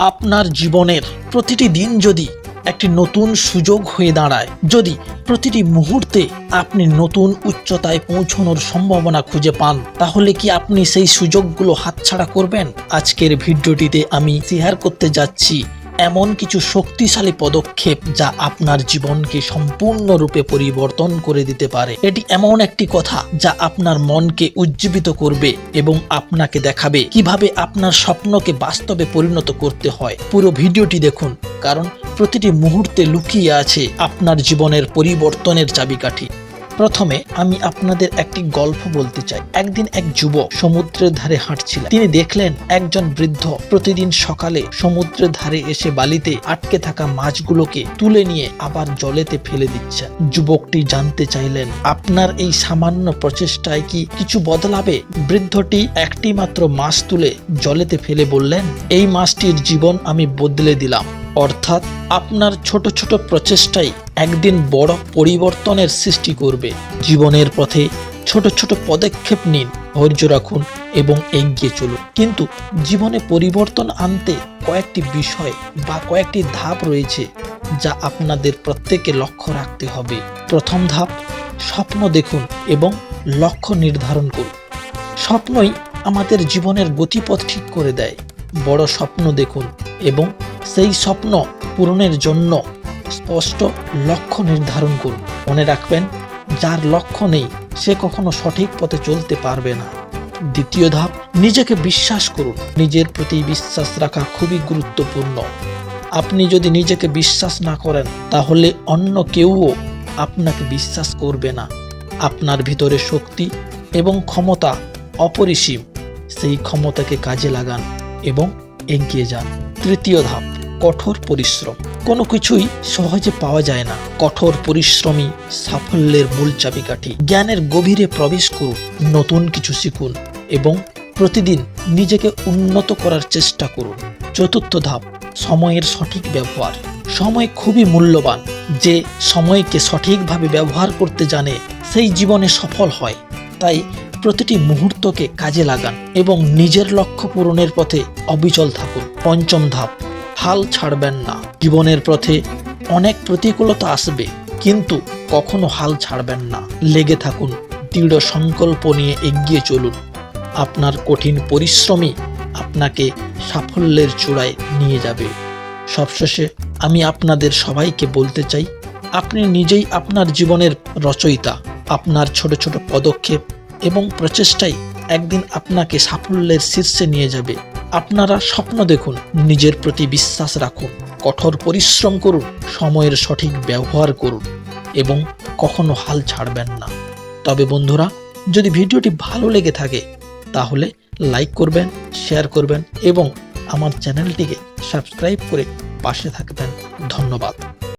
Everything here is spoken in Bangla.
আপনার জীবনের প্রতিটি দিন যদি একটি নতুন সুযোগ হয়ে দাঁড়ায়, যদি প্রতিটি মুহূর্তে আপনি নতুন উচ্চতায় পৌঁছানোর সম্ভাবনা খুঁজে পান, তাহলে কি আপনি সেই সুযোগগুলো হাতছাড়া করবেন? আজকের ভিডিওটিতে আমি শেয়ার করতে যাচ্ছি এমন কিছু শক্তিশালী পদক্ষেপ যা আপনার জীবনকে সম্পূর্ণরূপে পরিবর্তন করে দিতে পারে। এটি এমন একটি কথা যা আপনার মনকে উজ্জীবিত করবে এবং আপনাকে দেখাবে কিভাবে আপনার স্বপ্নকে বাস্তবে পরিণত করতে হয়। পুরো ভিডিওটি দেখুন, কারণ প্রতিটি মুহূর্তে লুকিয়ে আছে আপনার জীবনের পরিবর্তনের চাবিকাঠি। প্রথমে আমি আপনাদের একটি গল্প বলতে চাই। একদিন এক যুবক সমুদ্রের ধারে হাঁটছিলেন। তিনি দেখলেন একজন বৃদ্ধ প্রতিদিন সকালে সমুদ্রের ধারে এসে বালিতে আটকে থাকা মাছগুলোকে তুলে নিয়ে আবার জলেতে ফেলে দিচ্ছেন। যুবকটি জানতে চাইলেন, আপনার এই সামান্য প্রচেষ্টায় কি কিছু বদলাবে? বৃদ্ধটি একটি মাত্র মাছ তুলে জলেতে ফেলে বললেন, এই মাছটির জীবন আমি বদলে দিলাম। অর্থাৎ আপনার ছোট ছোট প্রচেষ্টাই একদিন বড় পরিবর্তনের সৃষ্টি করবে। জীবনের পথে ছোট ছোট পদক্ষেপ নিন, ধৈর্য রাখুন এবং এগিয়ে চলুন। কিন্তু জীবনে পরিবর্তন আনতে কয়েকটি বিষয় বা কয়েকটি ধাপ রয়েছে যা আপনাদের প্রত্যেকে লক্ষ্য রাখতে হবে। প্রথম ধাপ, স্বপ্ন দেখুন এবং লক্ষ্য নির্ধারণ করুন। স্বপ্নই আমাদের জীবনের গতিপথ ঠিক করে দেয়। বড় স্বপ্ন দেখুন এবং সেই স্বপ্ন পূরণের জন্য স্পষ্ট লক্ষ্য নির্ধারণ করুন। মনে রাখবেন, যার লক্ষ্য নেই সে কখনো সঠিক পথে চলতে পারবে না। দ্বিতীয় ধাপ, নিজেকে বিশ্বাস করুন। নিজের প্রতি বিশ্বাস রাখা খুবই গুরুত্বপূর্ণ। আপনি যদি নিজেকে বিশ্বাস না করেন, তাহলে অন্য কেউও আপনাকে বিশ্বাস করবে না। আপনার ভিতরে শক্তি এবং ক্ষমতা অপরিসীম। সেই ক্ষমতাকে কাজে লাগান এবং এগিয়ে যান। তৃতীয় ধাপ, কঠোর পরিশ্রম। কোনো কিছুই সহজে পাওয়া যায় না। কঠোর পরিশ্রমই সাফল্যের মূল চাবিকাঠি। জ্ঞানের গভীরে প্রবেশ করুন, নতুন কিছু শিখুন এবং প্রতিদিন নিজেকে উন্নত করার চেষ্টা করুন। চতুর্থ ধাপ, সময়ের সঠিক ব্যবহার। সময় খুবই মূল্যবান। যে সময়কে সঠিকভাবে ব্যবহার করতে জানে সেই জীবনে সফল হয়। তাই প্রতিটি মুহূর্তকে কাজে লাগান এবং নিজের লক্ষ্য পূরণের পথে অবিচল থাকুন। পঞ্চম ধাপ, হাল ছাড়বেন না। জীবনের পথে অনেক প্রতিকূলতা আসবে, কিন্তু কখনো হাল ছাড়বেন না। লেগে থাকুন, দৃঢ় সংকল্প নিয়ে এগিয়ে চলুন। আপনার কঠিন পরিশ্রমই আপনাকে সাফল্যের চূড়ায় নিয়ে যাবে। সবশেষে আমি আপনাদের সবাইকে বলতে চাই, আপনি নিজেই আপনার জীবনের রচয়িতা। আপনার ছোট ছোট পদক্ষেপ এবং প্রচেষ্টাই একদিন আপনাকে সাফল্যের শীর্ষে নিয়ে যাবে। আপনারা স্বপ্ন দেখুন, নিজের প্রতি বিশ্বাস রাখুন, কঠোর পরিশ্রম করুন, সময়ের সঠিক ব্যবহার করুন এবং কখনো হাল ছাড়বেন না। তবে বন্ধুরা, যদি ভিডিওটি ভালো লেগে থাকে তাহলে লাইক করবেন, শেয়ার করবেন এবং আমার চ্যানেলটিকে সাবস্ক্রাইব করে পাশে থাকবেন। ধন্যবাদ।